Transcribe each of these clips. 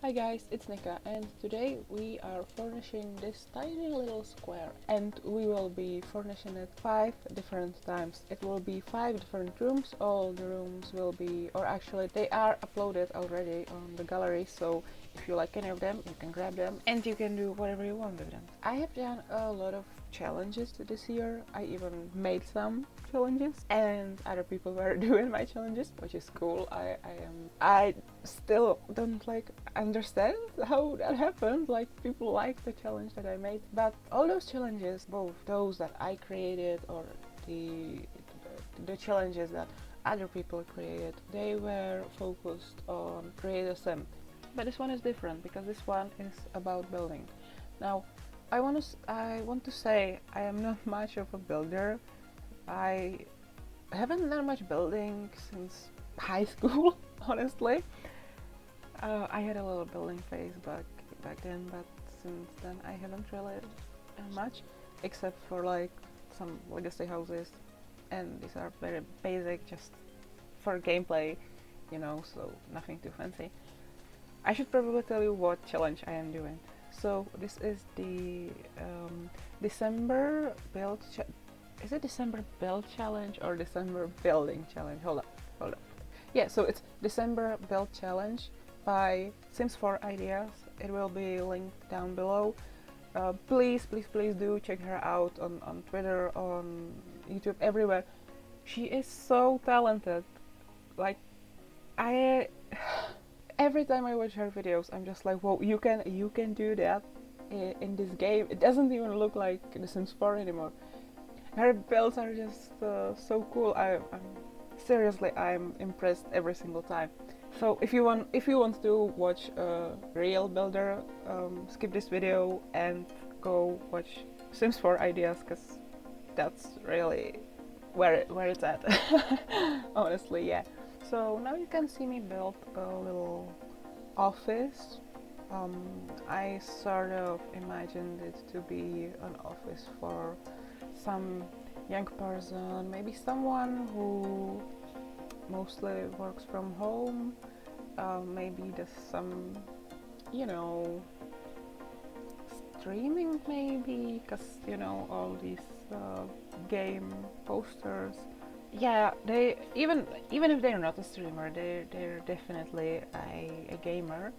Hi guys, it's Nika, and today we are furnishing this tiny little square, and we will be furnishing it 5 different times. It will be 5 different rooms. All the rooms will be, or actually they are uploaded already on the gallery, so if you like any of them you can grab them and you can do whatever you want with them. I have done a lot of challenges this year. I even made some challenges and other people were doing my challenges, which is cool. I still don't understand how that happened. Like, people like the challenge that I made, but all those challenges, both those that I created or the the challenges that other people created, they were focused on create a sim. But this one is different because this one is about building. Now, I want to say I am not much of a builder. I haven't done much building since high school, honestly. I had a little building phase back then, but since then I haven't really done much, except for like some legacy houses, and these are very basic, just for gameplay, so nothing too fancy. I should probably tell you what challenge I am doing. So this is the December build. Is it December build challenge or December building challenge? Hold up. Yeah, so it's December build challenge by Sims 4 Ideas. It will be linked down below. Please do check her out on Twitter, on YouTube, everywhere. She is so talented. Like, I every time I watch her videos, I'm just like, whoa, you can do that in this game. It doesn't even look like The Sims 4 anymore. Her builds are just so cool. I'm impressed every single time. So if you want to watch a real builder, skip this video and go watch Sims 4 Ideas, because that's really where it's at. Honestly, yeah. So now you can see me build a little office. I sort of imagined it to be an office for some young person, maybe someone who mostly works from home, maybe does some, you know, streaming, maybe, because all these game posters. Yeah, they even if they're not a streamer, they're definitely a gamer,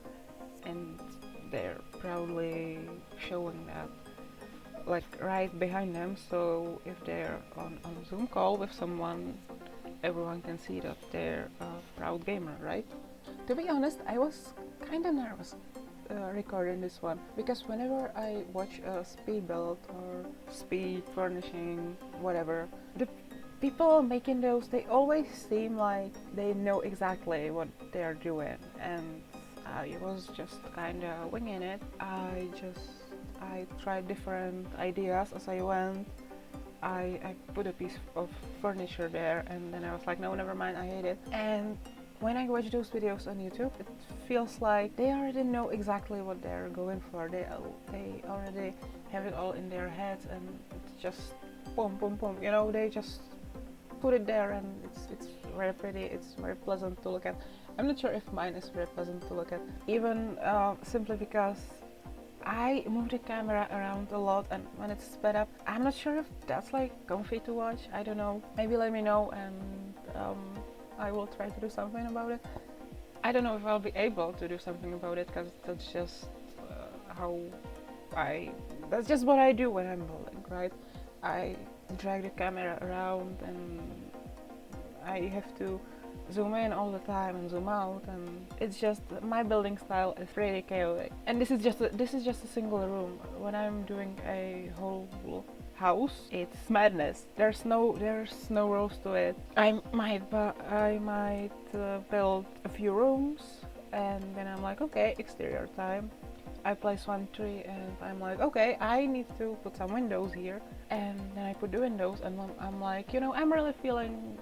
and they're proudly showing that, like, right behind them. So if they're on a Zoom call with someone, everyone can see that they're a proud gamer, right? To be honest, I was kind of nervous recording this one, because whenever I watch a speed build or speed furnishing, whatever, the people making those, they always seem like they know exactly what they're doing, and I was just kind of winging it. I tried different ideas as I went. I put a piece of furniture there, and then I was like, no, never mind, I hate it. And when I watch those videos on YouTube, it feels like they already know exactly what they're going for. They already have it all in their heads, and it's just boom, boom, boom. They just put it there, and it's very pretty. It's very pleasant to look at. I'm not sure if mine is very pleasant to look at, even simply because I move the camera around a lot, and when it's sped up, I'm not sure if that's like comfy to watch. I don't know. Maybe let me know, and I will try to do something about it. I don't know if I'll be able to do something about it, because that's just how that's just what I do when I'm building, right? I drag the camera around, and I have to zoom in all the time and zoom out, and it's just, my building style is pretty chaotic. And this is just a single room. When I'm doing a whole house, it's madness. There's no rules to it. I might build a few rooms, and then I'm like, okay, exterior time. I place one tree, and I'm like, okay, I need to put some windows here, and then I put the windows, and I'm like, I'm really feeling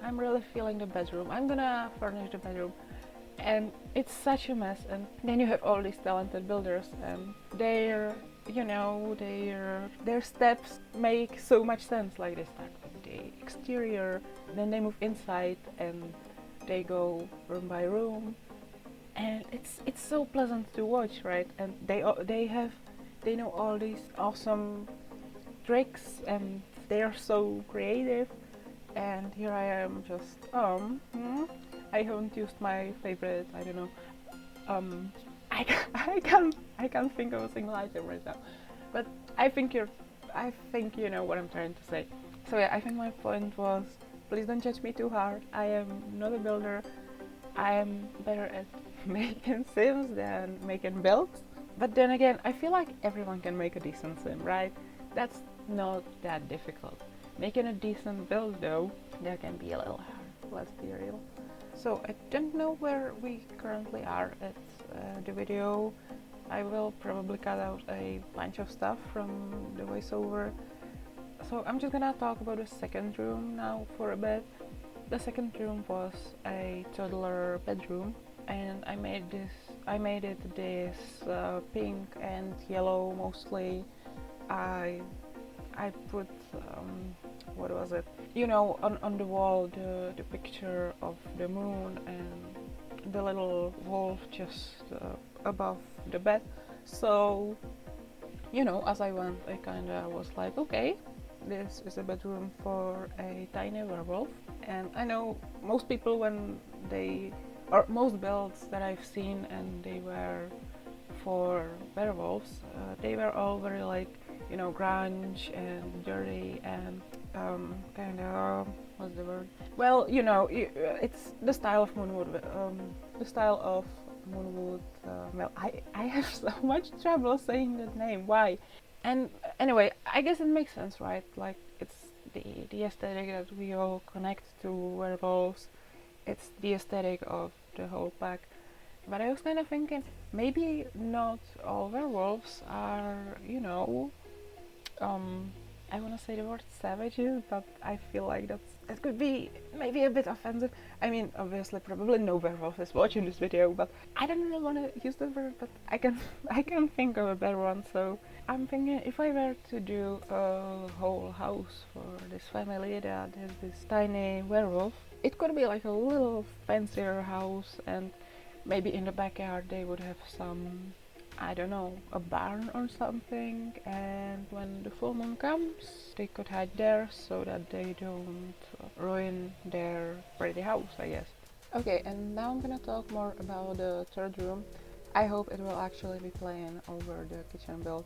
the bedroom. I'm gonna furnish the bedroom, and it's such a mess. And then you have all these talented builders, and their steps make so much sense. Like, they start with the exterior, then they move inside, and they go room by room. And it's it's so pleasant to watch, right? And they know all these awesome tricks, and they are so creative. And here I am just I haven't used my favorite, I don't know, I I can't think of a single item right now, but I think you know what I'm trying to say. So yeah, I think my point was, please don't judge me too hard. I am not a builder. I am better at making sims than making builds. But then again, I feel like everyone can make a decent sim, right? That's not that difficult. Making a decent build though, that can be a little hard, let's be real. So I don't know where we currently are at the video. I will probably cut out a bunch of stuff from the voiceover. So I'm just gonna talk about the second room now for a bit. The second room was a toddler bedroom, and I made it this pink and yellow mostly. I put what was it? You know, on the wall the picture of the moon and the little wolf just above the bed. So, you know, as I went, I kinda was like, okay, this is a bedroom for a tiny werewolf. And I know most people, when they, or most builds that I've seen and they were for werewolves, they were all very like, you know, grunge and dirty and kind of, what's the word? Well, you know, it's the style of Moonwood. The style of Moonwood. Well, I have so much trouble saying that name. Why? And anyway, I guess it makes sense, right? Like, it's the aesthetic that we all connect to werewolves. It's the aesthetic of the whole pack. But I was kind of thinking, maybe not all werewolves are, you know, I want to say the word savages, but I feel like that could be maybe a bit offensive. I mean, obviously, probably no werewolf is watching this video, but I don't really want to use the word, but I can I can think of a better one. So I'm thinking, if I were to do a whole house for this family that has this tiny werewolf, it could be like a little fancier house, and maybe in the backyard they would have some, I don't know, a barn or something, and when the full moon comes they could hide there so that they don't ruin their pretty house, I guess. Okay, and now I'm gonna talk more about the third room. I hope it will actually be playing over the kitchen build.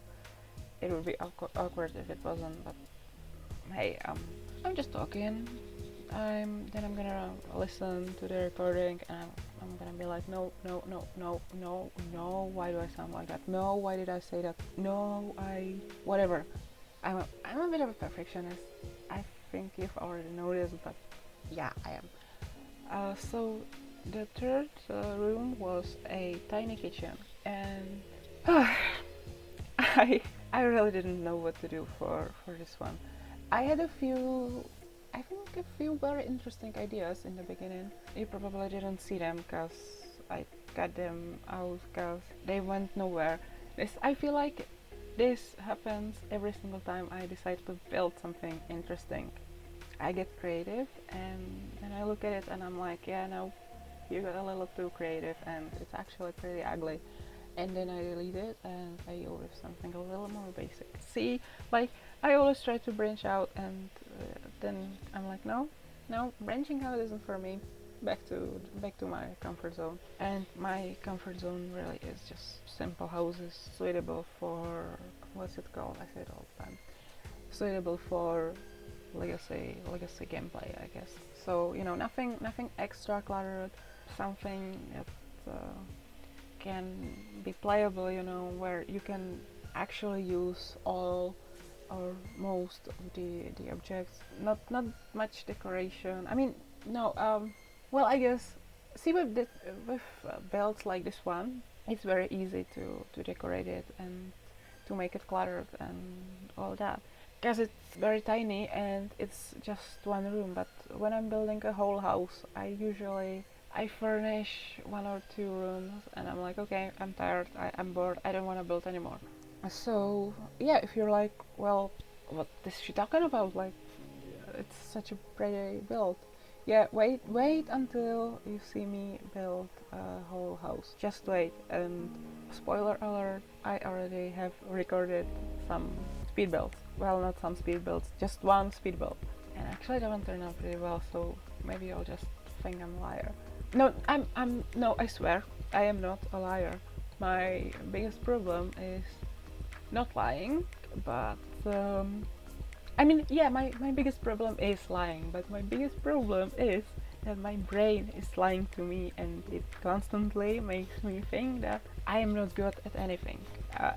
It would be awkward if it wasn't, but hey, I'm just talking. Then I'm gonna listen to the recording, and I'm gonna be like, no, no, no, no, no, no, why do I sound like that? No, why did I say that? No, whatever. I'm a bit of a perfectionist. I think you've already noticed, but yeah, I am. So the third room was a tiny kitchen, and I really didn't know what to do for this one. I had a few very interesting ideas in the beginning. You probably didn't see them because I cut them out because they went nowhere. I feel like this happens every single time I decide to build something interesting. I get creative, and then I look at it and I'm like, yeah, no, you got a little too creative and it's actually pretty ugly. And then I delete it and I go with something a little more basic. See, like, I always try to branch out, and then I'm like, no, branching out isn't for me. Back to my comfort zone. And my comfort zone really is just simple houses, suitable for, what's it called? I say it all the time. Suitable for legacy gameplay, I guess. So, you know, nothing extra cluttered, something that can be playable, you know, where you can actually use all or most of the objects. Not much decoration. I mean, no. Well, I guess, see, with builds like this one, it's very easy to decorate it and to make it cluttered and all that, because it's very tiny and it's just one room. But when I'm building a whole house, I furnish one or two rooms, and I'm like, okay, I'm tired, I'm bored, I don't want to build anymore. So yeah, if you're like, well, what is she talking about? Like, it's such a pretty build. Yeah, wait until you see me build a whole house. Just wait. And spoiler alert, I already have recorded some speed builds. Well, not some speed builds, just one speed build. And actually, that one turned out pretty well. So maybe I'll just think I'm a liar. No, no, I swear, I am not a liar. My biggest problem is not lying, but I mean, yeah, my biggest problem is lying, but my biggest problem is that my brain is lying to me and it constantly makes me think that I am not good at anything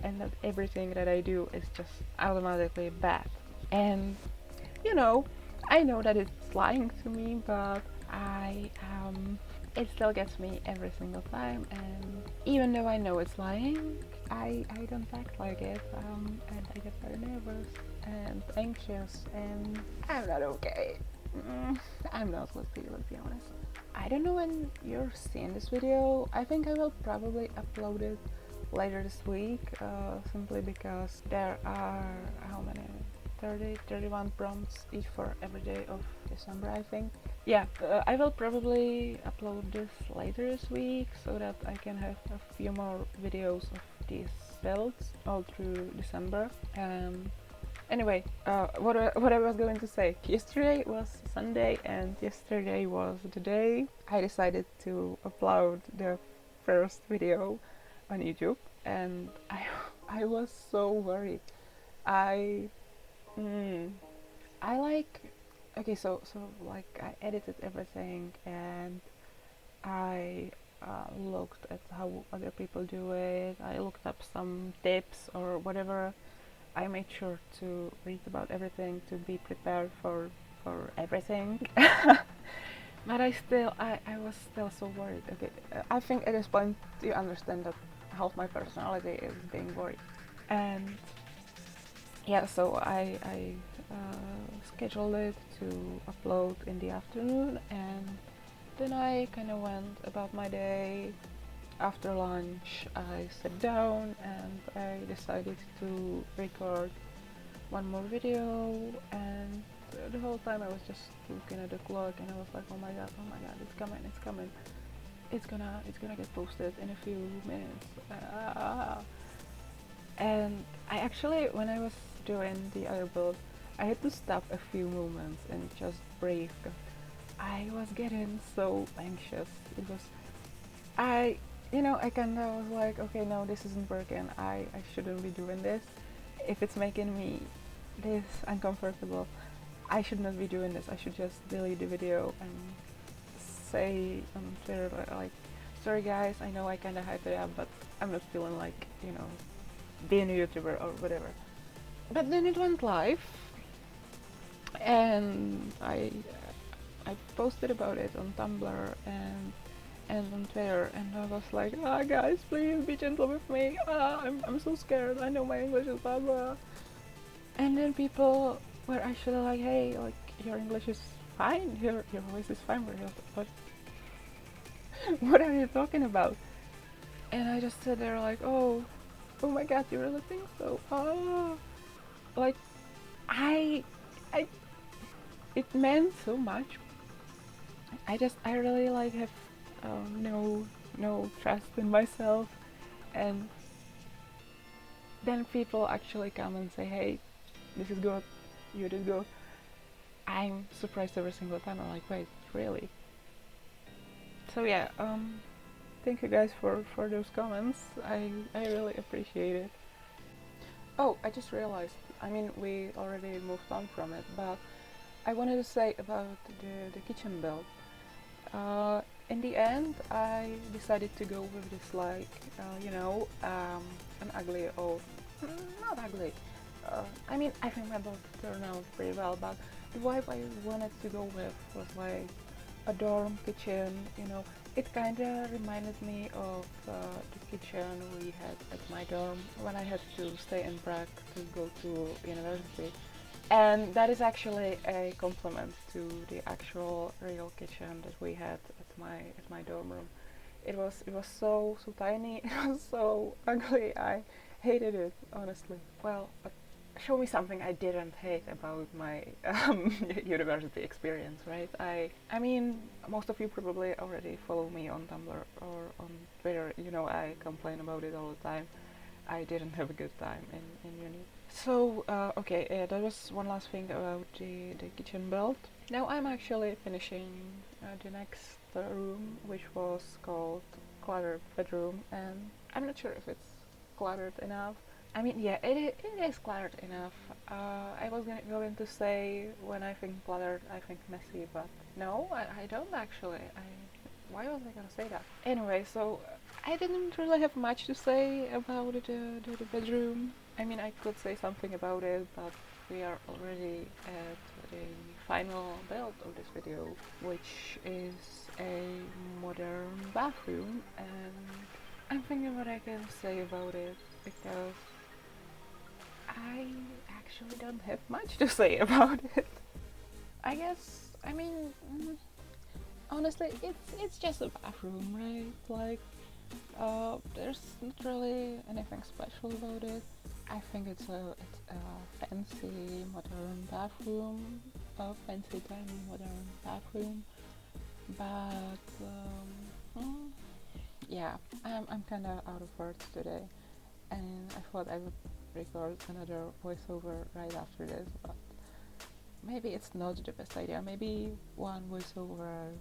and that everything that I do is just automatically bad. And, you know, I know that it's lying to me, but it still gets me every single time. And even though I know it's lying, I don't act like it, and I get very nervous and anxious, and I'm not okay. I'm not, let's be honest. I don't know when you're seeing this video. I think I will probably upload it later this week, simply because there are, how many, 31 prompts each for every day of December, I think. Yeah, I will probably upload this later this week so that I can have a few more videos of these builds all through December. Anyway, what I was going to say. Yesterday was Sunday, and yesterday was the day I decided to upload the first video on YouTube, and I was so worried. I I like, okay, so like I edited everything, and I looked at how other people do it. I looked up some tips or whatever. I made sure to read about everything, to be prepared for everything. But I was still so worried. Okay, I think at this point you understand that half my personality is being worried. And yeah, so I scheduled it to upload in the afternoon, and then I kind of went about my day. After lunch, I sat down and I decided to record one more video, and the whole time I was just looking at the clock, and I was like, oh my god, it's coming, it's gonna get posted in a few minutes. And I actually, when I was doing the other build, I had to stop a few moments and just breathe. I was getting so anxious. It was, I kind of was like, okay, no, this isn't working. I shouldn't be doing this. If it's making me this uncomfortable, I should not be doing this. I should just delete the video and say on Twitter, like, sorry guys, I know I kind of hyped it up, but I'm not feeling like, being a YouTuber or whatever. But then it went live, and I posted about it on Tumblr and on Twitter, and I was like, guys, please be gentle with me. I'm so scared. I know my English is blah blah. And then people were actually like, hey, like, your English is fine, your voice is fine. What what are you talking about? And I just sat there like, oh my god, you really think so? Like, I it meant so much. I really like have no trust in myself, and then people actually come and say, hey, this is good, you did good. I'm surprised every single time. I'm like, wait, really? So yeah, thank you guys for those comments. I really appreciate it. Oh, I just realized, I mean, we already moved on from it, but I wanted to say about the kitchen build. In the end, I decided to go with this, like, an ugly old, not ugly. I mean, I think my build turned out pretty well, but the vibe I wanted to go with was like a dorm kitchen. It kind of reminded me of the kitchen we had at my dorm when I had to stay in Prague to go to university. And that is actually a compliment to the actual real kitchen that we had at my dorm room. It was so tiny. It was so ugly. I hated it, honestly. Well, but show me something I didn't hate about my university experience, right? I mean, most of you probably already follow me on Tumblr or on Twitter. You know, I complain about it all the time. I didn't have a good time in uni. So, okay, that was one last thing about the kitchen build. Now I'm actually finishing the next room, which was called Cluttered Bedroom, and I'm not sure if it's cluttered enough. I mean, yeah, it is cluttered enough. I was going to say when I think cluttered, I think messy, but no, I don't actually. Why was I gonna say that? Anyway, so I didn't really have much to say about the bedroom. I mean, I could say something about it, but we are already at the final build of this video, which is a modern bathroom, and I'm thinking what I can say about it because I actually don't have much to say about it. I guess, I mean, honestly, it's just a bathroom, right? Like, there's not really anything special about it. I think it's a fancy modern bathroom, a fancy tiny modern bathroom. But yeah, I'm kind of out of words today, and I thought I would record another voiceover right after this, but maybe it's not the best idea. Maybe one voiceover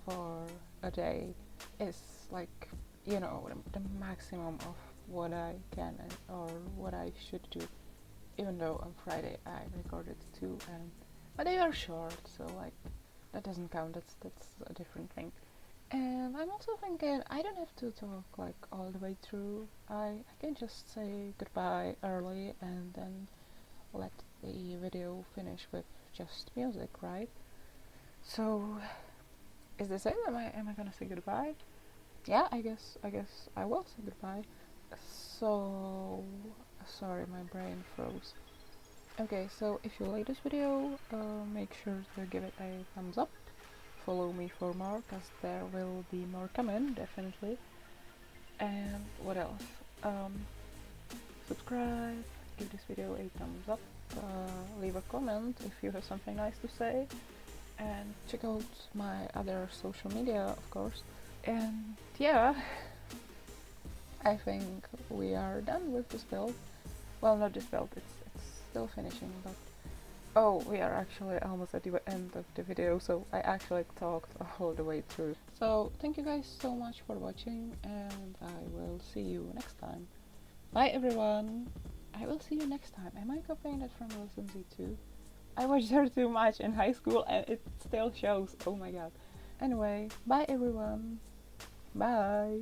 for a day is like, you know, the maximum of what I can or what I should do. Even though on Friday I recorded two, and but they are short, so like that doesn't count. That's a different thing. And I'm also thinking I don't have to talk like all the way through. I can just say goodbye early and then let the video finish with just music, right? So is this it? Am I gonna say goodbye? Yeah, I guess I will say goodbye. So sorry, my brain froze. Okay, so if you like this video, make sure to give it a thumbs up. Follow me for more, cause there will be more coming, definitely. And what else? Subscribe, give this video a thumbs up, leave a comment if you have something nice to say, and check out my other social media, of course. And yeah, I think we are done with this build. Well, not this build, it's still finishing, but oh, we are actually almost at the end of the video, so I actually talked all the way through. So thank you guys so much for watching, and I will see you next time. Bye everyone! I will see you next time. Am I copying that from Wilson Z2? I watched her too much in high school and it still shows. Oh my god. Anyway, bye everyone! Bye!